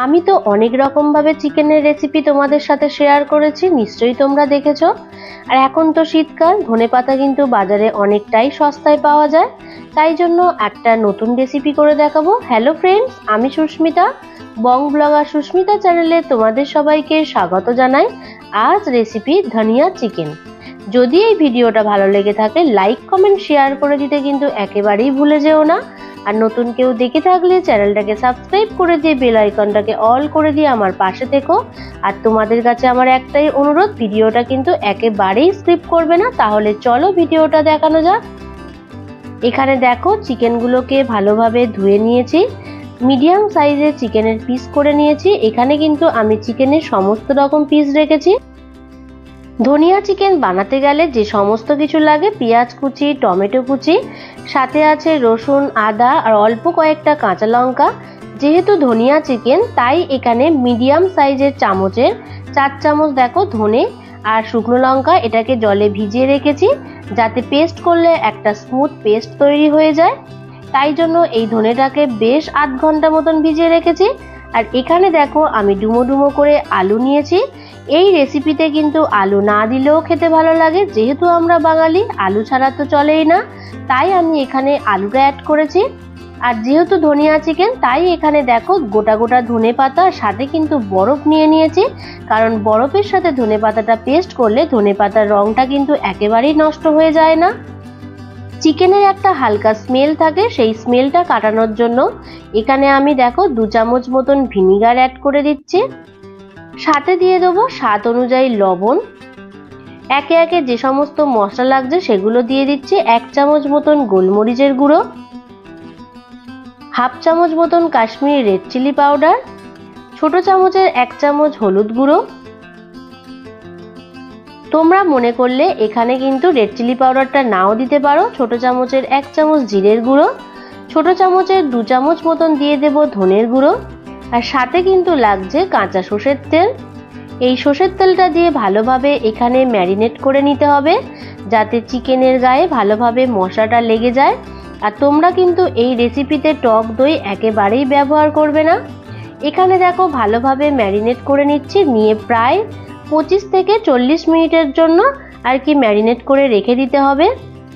আমি তো অনেক রকম ভাবে চিকেনের রেসিপি তোমাদের সাথে শেয়ার করেছি, নিশ্চয়ই তোমরা দেখেছো। আর এখন তো শীতকাল, ধনেপাতা কিন্তু বাজারে অনেকটাই সস্তায় পাওয়া যায়, তাই জন্য একটা নতুন রেসিপি করে দেখাবো। হ্যালো ফ্রেন্ডস, আমি সুস্মিতা, বং ব্লগার সুস্মিতা চ্যানেলে তোমাদের সবাইকে স্বাগত জানাই। আজ রেসিপি ধনিয়া চিকেন। যদি এই ভিডিওটা ভালো লেগে থাকে লাইক কমেন্ট শেয়ার করে দিতে কিন্তু একেবারেই ভুলে যেও না। আর নতুন কেউ দেখে থাকলে চ্যানেলটাকে সাবস্ক্রাইব করে দিয়ে বেল আইকনটাকে অল করে দিয়ে আমার পাশে থেকো। আর তোমাদের কাছে আমার একটাই অনুরোধ, ভিডিওটা কিন্তু একেবারেই স্কিপ করবে না। তাহলে চলো ভিডিওটা দেখানো যাক। এখানে দেখো চিকেনগুলোকে ভালোভাবে ধুয়ে নিয়েছি, মিডিয়াম সাইজের চিকেনের পিস করে নিয়েছি। এখানে কিন্তু আমি চিকেনের সমস্ত রকম পিস রেখেছি। ধনিয়া চিকেন বানাতে গেলে যে সমস্ত কিছু লাগে, পেঁয়াজ কুচি, টমেটো কুচি, সাথে আছে রসুন, আদা আর অল্প কয়েকটা কাঁচা লঙ্কা। যেহেতু ধনিয়া চিকেন তাই এখানে মিডিয়াম সাইজের চামচের 4 চামচ দেখো ধনে আর শুকনো লঙ্কা এটাকে জলে ভিজিয়ে রেখেছি, যাতে পেস্ট করলে একটা স্মুথ পেস্ট তৈরি হয়ে যায়। তাই জন্য এই ধনেটাকে বেশ আধ ঘন্টা মতন ভিজিয়ে রেখেছি। আর এখানে দেখো আমি ডুমো ডুমো করে আলু নিয়েছি। এই রেসিপিতে কিন্তু আলু না দিলেও খেতে ভালো লাগে, যেহেতু আমরা বাঙালি আলু ছাড়া তো চলেই না, তাই আমি এখানে আলুটা অ্যাড করেছি। আর যেহেতু ধনিয়া চিকেন তাই এখানে দেখো গোটা গোটা ধনেপাতা, সাথে কিন্তু বরফ নিয়ে নিয়েছি, কারণ বরফের সাথে ধনেপাতাটা পেস্ট করলে ধনেপাতার রংটা কিন্তু একেবারেই নষ্ট হয়ে যায় না। চিকেনের একটা হালকা স্মেল থাকে, সেই স্মেলটা কাটানোর জন্য এখানে আমি দেখো 2 চামচ মতন ভিনিগার অ্যাড করে দিচ্ছি। সাথে দিয়ে দেবো স্বাদ অনুযায়ী লবণ। একে একে যে সমস্ত মশলা লাগছে সেগুলো দিয়ে দিচ্ছি। 1 চামচ মতন গোলমরিচের গুঁড়ো, হাফ চামচ মতন কাশ্মীরি রেড চিলি পাউডার, ছোট চামচের 1 চামচ হলুদ গুঁড়ো। তোমরা মনে করলে এখানে কিন্তু রেড চিলি পাউডারটা নাও দিতে পারো। ছোট চামচের 1 চামচ জিরের গুঁড়ো, ছোট চামচের 2 চামচ মতন দিয়ে দেব ধনের গুঁড়ো। আর সাথে কিন্তু লাগছে কাঁচা সর্ষের তেল। এই সর্ষের তেলটা দিয়ে ভালোভাবে এখানে ম্যারিনেট করে নিতে হবে, যাতে চিকেনের গায়ে ভালোভাবে মশলাটা লেগে যায়। আর তোমরা কিন্তু এই রেসিপিতে টক দই একেবারেই ব্যবহার করবে না। এখানে দেখো ভালোভাবে ম্যারিনেট করে নিচ্ছি, নিয়ে প্রায় 25 থেকে 40 মিনিটের জন্য আর কি ম্যারিনেট করে রেখে দিতে হবে।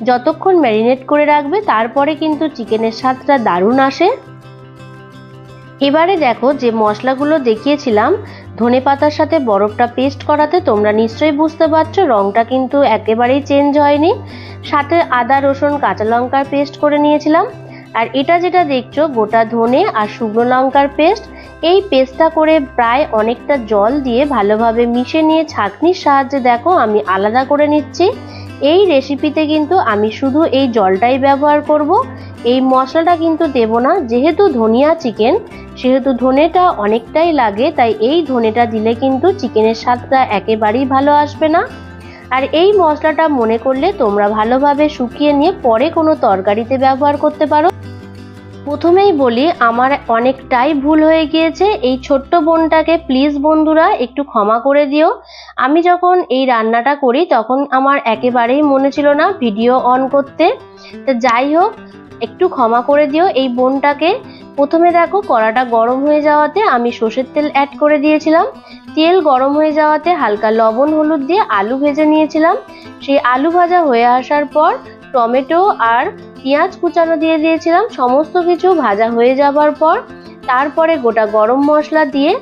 যতক্ষণ ম্যারিনেট করে রাখবে তারপরে কিন্তু চিকেনের স্বাদটা দারুণ আসে। এবারে দেখো যে মশলাগুলো দেখিয়েছিলাম ধনেপাতার সাথে বরফটা পেস্ট করাতে, তোমরা নিশ্চয়ই বুঝতে পারছো রংটা কিন্তু একেবারেই চেঞ্জ হয়নি। সাথে আদা রসুন কাঁচা লঙ্কার পেস্ট করে নিয়েছিলাম। আর এটা যেটা দেখছো গোটা ধনে আর শুকনো লঙ্কার পেস্ট, এই পেস্টটা করে প্রায় অনেকটা জল দিয়ে ভালোভাবে মিশে নিয়ে ছাঁকনির সাহায্যে দেখো আমি আলাদা করে নিচ্ছি। এই রেসিপিতে কিন্তু আমি শুধু এই জলটাই ব্যবহার করব, এই মশলাটা কিন্তু দেব না। যেহেতু ধনিয়া চিকেন সেহেতু ধনেটা অনেকটাই লাগে, তাই এই ধনেটা দিলে কিন্তু চিকেনের স্বাদটা একেবারেই ভালো আসবে না। আর এই মশলাটা মনে করলে তোমরা ভালোভাবে শুকিয়ে নিয়ে পরে কোনো তরকারিতে ব্যবহার করতে পারো। প্রথমেই বলি আমার অনেকটাই ভুল হয়ে গিয়েছে, এই ছোট্ট বোনটাকে প্লিজ বন্ধুরা একটু ক্ষমা করে দিও। আমি যখন এই রান্নাটা করি তখন আমার একেবারেই মনে ছিল না ভিডিও অন করতে, তো যাই হোক একটু ক্ষমা করে দিও এই বোনটাকে। প্রথমে দেখো কড়াটা গরম হয়ে যাওয়াতে আমি সর্ষের তেল অ্যাড করে দিয়েছিলাম। তেল গরম হয়ে যাওয়াতে হালকা লবণ হলুদ দিয়ে আলু ভেজে নিয়েছিলাম। সেই আলু ভাজা হয়ে আসার পর টমেটো আর পেঁয়াজ কুচানো দিয়ে দিয়েছিলাম। সমস্ত কিছু ভাজা হয়ে যাবার পর তারপরে গোটা গরম মশলা দিয়ে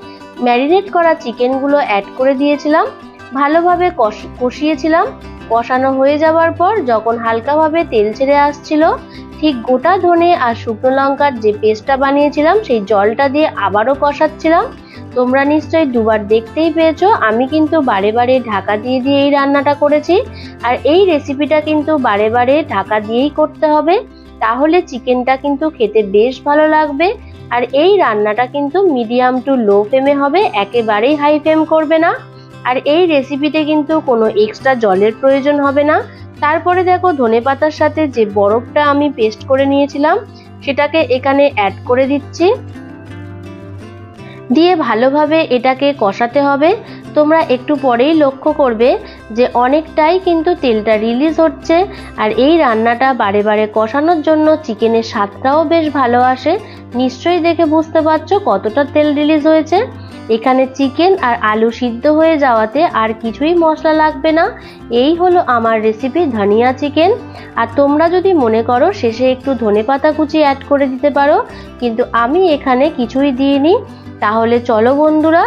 ম্যারিনেট করা চিকেনগুলো অ্যাড করে দিয়েছিলাম, ভালোভাবে কষিয়েছিলাম। কষানো হয়ে যাবার পর যখন হালকাভাবে তেল ছেড়ে আসছিল, ঠিক গোটা ধনে আর শুকনো লঙ্কার যে পেস্টটা বানিয়েছিলাম সেই জলটা দিয়ে আবারও কষাচ্ছিলাম। তোমরা নিশ্চয়ই দুবার দেখতেই পেয়েছো আমি কিন্তু বারে বারে ঢাকা দিয়ে দিয়ে এই রান্নাটা করেছি। আর এই রেসিপিটা কিন্তু বারে বারে ঢাকা দিয়েই করতে হবে, তাহলে চিকেনটা কিন্তু খেতে বেশ ভালো লাগবে। আর এই রান্নাটা কিন্তু মিডিয়াম টু লো ফ্লেমে হবে, একেবারেই হাই ফ্লেম করবে না। আর এই রেসিপিতে কিন্তু কোনো এক্সট্রা জলের প্রয়োজন হবে না। তারপরে দেখো ধনেপাতার সাথে যে বরফটা আমি পেস্ট করে নিয়েছিলাম সেটাকে এখানে অ্যাড করে দিচ্ছি, দিয়ে ভালোভাবে এটাকে কষাতে হবে তোমরা একটু পরেই লক্ষ্য করবে যে অনেকটাই কিন্তু তেলটা রিলিজ হচ্ছে। আর এই রান্নাটা বারে বারে কষানোর জন্য চিকেনের স্বাদটাও বেশ ভালো আসে। নিশ্চয়ই দেখে বুঝতে পারছো কতটা তেল রিলিজ হয়েছে। এখানে চিকেন আর আলু সিদ্ধ হয়ে যাওয়াতে আর কিছুই মশলা লাগবে না। এই হলো আমার রেসিপি ধনিয়া চিকেন। আর তোমরা যদি মনে করো শেষে একটু ধনেপাতা কুচি অ্যাড করে দিতে পারো, কিন্তু আমি এখানে কিছুই দিইনি। তাহলে চলো বন্ধুরা,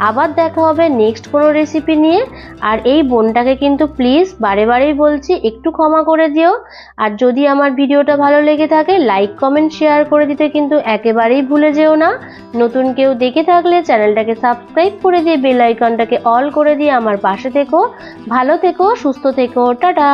আবার দেখা হবে নেক্সট কোনো রেসিপি নিয়ে। আর এই বোনটাকে কিন্তু প্লিজ বারে বারেই বলছি একটু ক্ষমা করে দিও। আর যদি আমার ভিডিওটা ভালো লেগে থাকে লাইক কমেন্ট শেয়ার করে দিতে কিন্তু একেবারেই ভুলে যেও না। নতুন কেউ দেখে থাকলে চ্যানেলটাকে সাবস্ক্রাইব করে দিয়ে বেল আইকনটাকে অল করে দিয়ে আমার পাশে থেকো। ভালো থেকো, সুস্থ থেকো, টাটা।